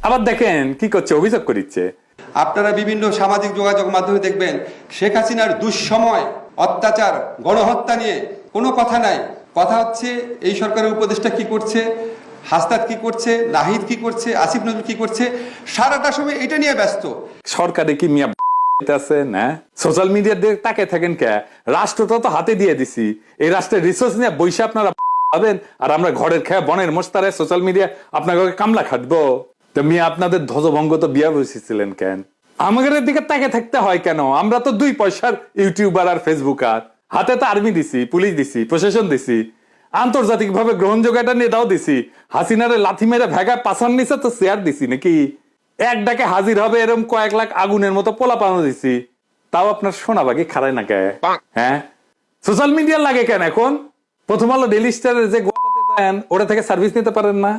আবার দেখেন কি করছে, অভিযোগ করিচ্ছে। আপনারা বিভিন্ন সামাজিক যোগাযোগ মাধ্যমে দেখবেন শেখ হাসিনার দুঃসময়, অত্যাচার, গণহত্যা নিয়ে কোনো কথা নাই। কথা হচ্ছে এই সরকারের উপদেষ্টা কি করছে, হাসনাত কি করছে, নাহিদ কি করছে, আসিফ নজরুল কি করছে, সারাটা সময় এটা নিয়ে ব্যস্ত। সরকারে কি মিয়া আছে না? সোশ্যাল মিডিয়ার দিকে তাকে থাকেন কে? রাষ্ট্রটা তো হাতে দিয়ে দিছি, এই রাষ্ট্রের রিসোর্স নিয়ে বইসে আপনারা পাবেন, আর আমরা ঘরের খেয়ে বনের মোস্তারে সোশ্যাল মিডিয়া আপনাকে কামলা খাটবো? তো মিয়া আপনাদের ধ্বজভঙ্গ তো বিয়া বসেছিলেন কেন? আমাদের দিকে তাকে থাকতে হয় কেন? আমরা তো 2 পয়সার ইউটিউবার আর ফেসবুকার, হাতে তো আর্মি দিছি, পুলিশ দিছি, প্রশাসন দিছি, আন্তর্জাতিক ভাবে গ্রহণযোগ্য একটা নেতাও দিছি, হাসিনারে লাথি মেরে ভেগা পাশান নিচে তো শেয়ার দিছি নাকি? এক ডাকে হাজির হবে এরকম কয়েক লাখ আগুনের মতো পোলা পানো দিছি, তাও আপনার সোনা বাকি খারায় না কে? হ্যাঁ, সোশ্যাল মিডিয়া লাগে কেন এখন? প্রথম আলো ডেইলি স্টারের যে গোয়াপাতে দেন ওটা থেকে সার্ভিস নিতে পারেন না?